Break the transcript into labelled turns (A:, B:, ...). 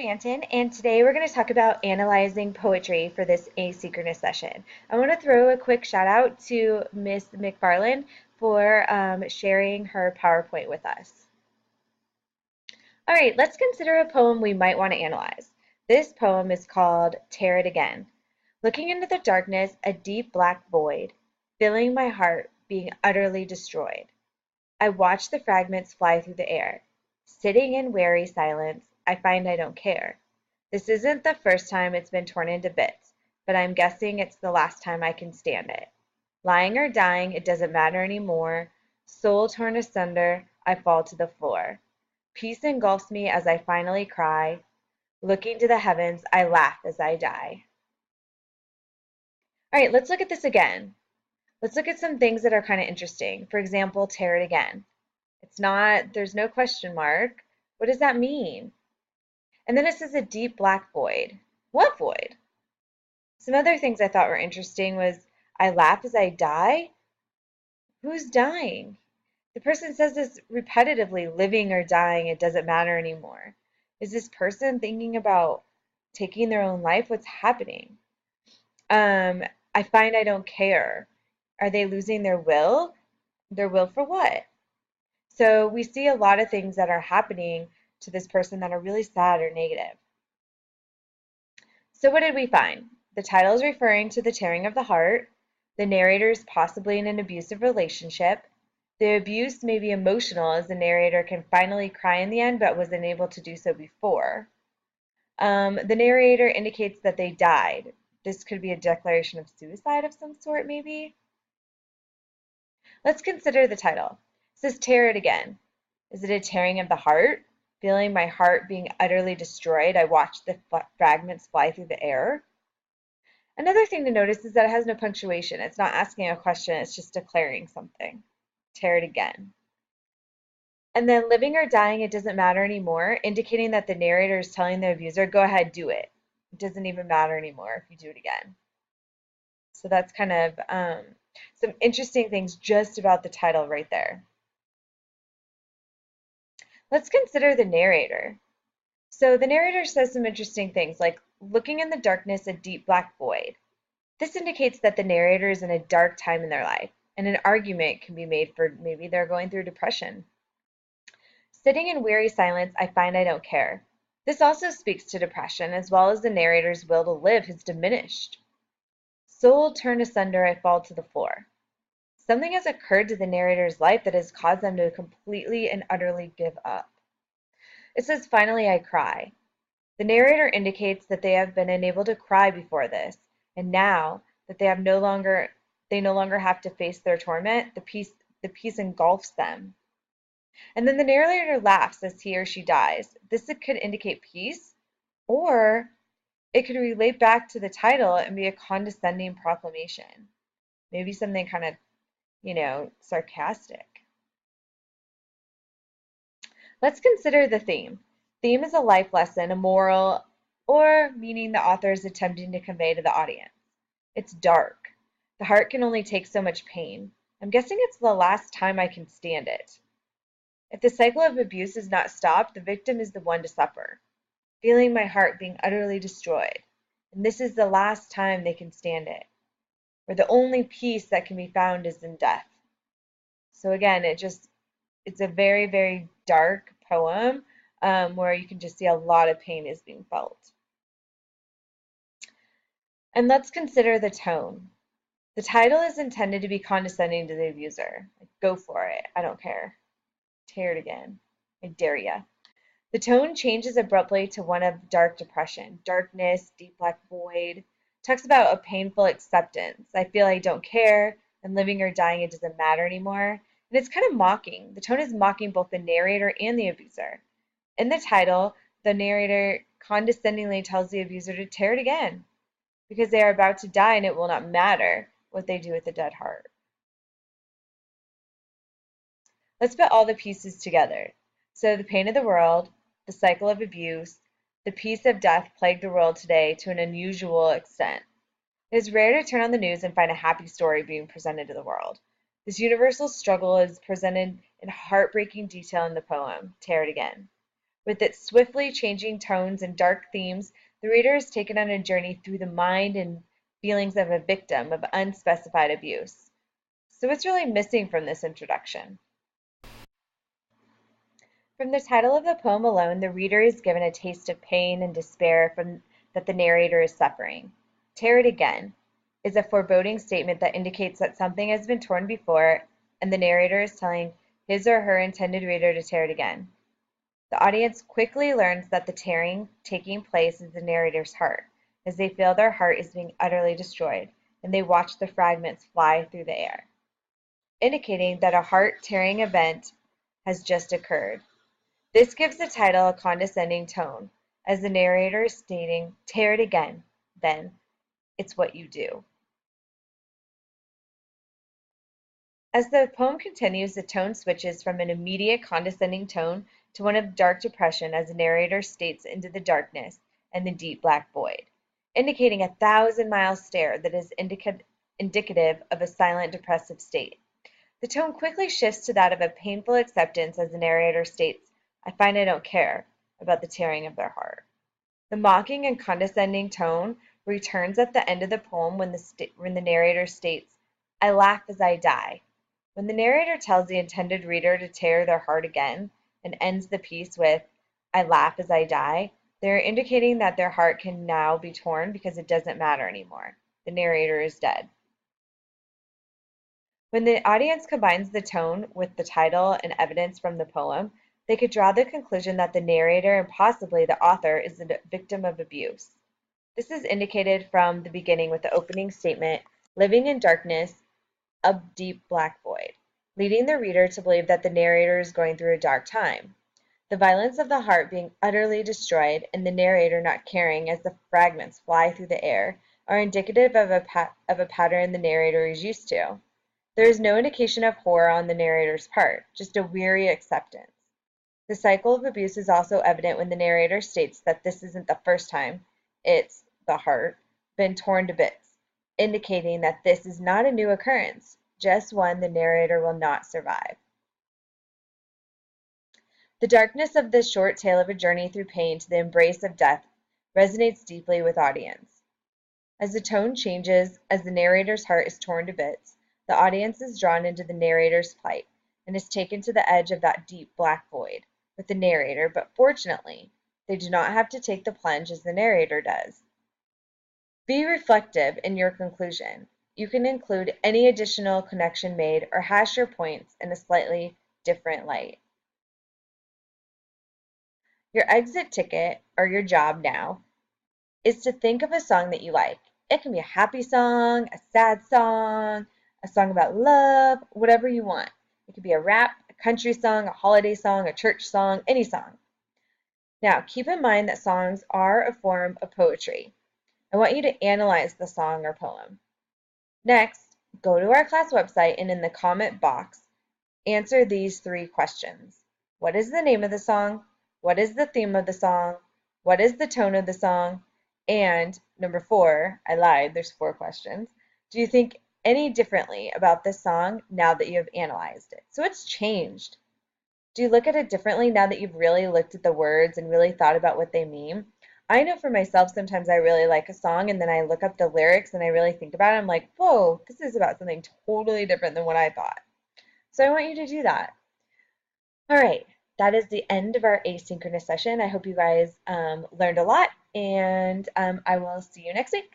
A: Banton, and today we're going to talk about analyzing poetry for this asynchronous session. I want to throw a quick shout out to Miss McFarland for sharing her PowerPoint with us. All right, let's consider a poem we might want to analyze. This poem is called Tear It Again. Looking into the darkness, a deep black void, filling my heart, being utterly destroyed. I watch the fragments fly through the air. Sitting in weary silence, I find I don't care. This isn't the first time it's been torn into bits, but I'm guessing it's the last time I can stand it. Lying or dying, it doesn't matter anymore. Soul torn asunder, I fall to the floor. Peace engulfs me as I finally cry. Looking to the heavens, I laugh as I die. All right, let's look at this again. Let's look at some things that are kind of interesting. For example, tear it again. It's not, there's no question mark. What does that mean? And then it says a deep black void. What void? Some other things I thought were interesting was I laugh as I die. Who's dying? The person says this repetitively, living or dying, it doesn't matter anymore. Is this person thinking about taking their own life? What's happening? I find I don't care. Are they losing their will? Their will for what? So we see a lot of things that are happening to this person that are really sad or negative. So what did we find? The title is referring to the tearing of the heart. The narrator is possibly in an abusive relationship. The abuse may be emotional as the narrator can finally cry in the end but was unable to do so before. The narrator indicates that they died. This could be a declaration of suicide of some sort, maybe. Let's consider the title. It says tear it again. Is it a tearing of the heart? Feeling my heart being utterly destroyed, I watch the fragments fly through the air. Another thing to notice is that it has no punctuation. It's not asking a question, it's just declaring something. Tear it again. And then living or dying, it doesn't matter anymore, indicating that the narrator is telling the abuser, go ahead, do it. It doesn't even matter anymore if you do it again. So that's kind of some interesting things just about the title right there. Let's consider the narrator. So the narrator says some interesting things like looking in the darkness, a deep black void. This indicates that the narrator is in a dark time in their life, and an argument can be made for maybe they're going through depression. Sitting in weary silence, I find I don't care. This also speaks to depression, as well as the narrator's will to live has diminished. Soul turned asunder, I fall to the floor. Something has occurred to the narrator's life that has caused them to completely and utterly give up. It says, finally I cry. The narrator indicates that they have been unable to cry before this, and now that they no longer have to face their torment, the peace engulfs them. And then the narrator laughs as he or she dies. This could indicate peace, or it could relate back to the title and be a condescending proclamation. Maybe something kind of, sarcastic. Let's consider the theme. Theme is a life lesson, a moral, or meaning the author is attempting to convey to the audience. It's dark. The heart can only take so much pain. I'm guessing it's the last time I can stand it. If the cycle of abuse is not stopped, the victim is the one to suffer, feeling my heart being utterly destroyed. And this is the last time they can stand it, where the only peace that can be found is in death. So again, it's a very, very dark poem where you can just see a lot of pain is being felt. And let's consider the tone. The title is intended to be condescending to the abuser. Like, go for it. I don't care. Tear it again. I dare ya. The tone changes abruptly to one of dark depression, darkness, deep black void. Talks about a painful acceptance. I feel I don't care, and living or dying, it doesn't matter anymore. And it's kind of mocking. The tone is mocking both the narrator and the abuser. In the title, the narrator condescendingly tells the abuser to tear it again, because they are about to die and it will not matter what they do with the dead heart. Let's put all the pieces together. So the pain of the world, the cycle of abuse, the peace of death plague the world today to an unusual extent. It is rare to turn on the news and find a happy story being presented to the world. This universal struggle is presented in heartbreaking detail in the poem, Tear It Again. With its swiftly changing tones and dark themes, the reader is taken on a journey through the mind and feelings of a victim of unspecified abuse. So what's really missing from this introduction? From the title of the poem alone, the reader is given a taste of pain and despair from that the narrator is suffering. Tear it again is a foreboding statement that indicates that something has been torn before, and the narrator is telling his or her intended reader to tear it again. The audience quickly learns that the tearing taking place is the narrator's heart, as they feel their heart is being utterly destroyed, and they watch the fragments fly through the air, indicating that a heart-tearing event has just occurred. This gives the title a condescending tone, as the narrator is stating, tear it again, then, it's what you do. As the poem continues, the tone switches from an immediate condescending tone to one of dark depression as the narrator states into the darkness and the deep black void, indicating a thousand-mile stare that is indicative of a silent depressive state. The tone quickly shifts to that of a painful acceptance as the narrator states, I find I don't care about the tearing of their heart. The mocking and condescending tone returns at the end of the poem when the narrator states, I laugh as I die. When the narrator tells the intended reader to tear their heart again and ends the piece with, I laugh as I die, they're indicating that their heart can now be torn because it doesn't matter anymore. The narrator is dead. When the audience combines the tone with the title and evidence from the poem, they could draw the conclusion that the narrator and possibly the author is the victim of abuse. This is indicated from the beginning with the opening statement, living in darkness, a deep black void, leading the reader to believe that the narrator is going through a dark time. The violence of the heart being utterly destroyed and the narrator not caring as the fragments fly through the air are indicative of a pattern the narrator is used to. There is no indication of horror on the narrator's part, just a weary acceptance. The cycle of abuse is also evident when the narrator states that this isn't the first time it's, the heart, been torn to bits, indicating that this is not a new occurrence, just one the narrator will not survive. The darkness of this short tale of a journey through pain to the embrace of death resonates deeply with audience. As the tone changes, as the narrator's heart is torn to bits, the audience is drawn into the narrator's plight and is taken to the edge of that deep black void with the narrator, but fortunately, they do not have to take the plunge as the narrator does. Be reflective in your conclusion. You can include any additional connection made or hash your points in a slightly different light. Your exit ticket, or your job now, is to think of a song that you like. It can be a happy song, a sad song, a song about love, whatever you want. It could be a rap, a country song, a holiday song, a church song, any song. Now, keep in mind that songs are a form of poetry. I want you to analyze the song or poem. Next, go to our class website and in the comment box, answer these 3 questions. What is the name of the song? What is the theme of the song? What is the tone of the song? And number 4, I lied, there's 4 questions. Do you think any differently about this song now that you have analyzed it? So it's changed. Do you look at it differently now that you've really looked at the words and really thought about what they mean? I know for myself, sometimes I really like a song and then I look up the lyrics and I really think about it. I'm like, whoa, this is about something totally different than what I thought. So I want you to do that. All right, that is the end of our asynchronous session. I hope you guys learned a lot, and I will see you next week.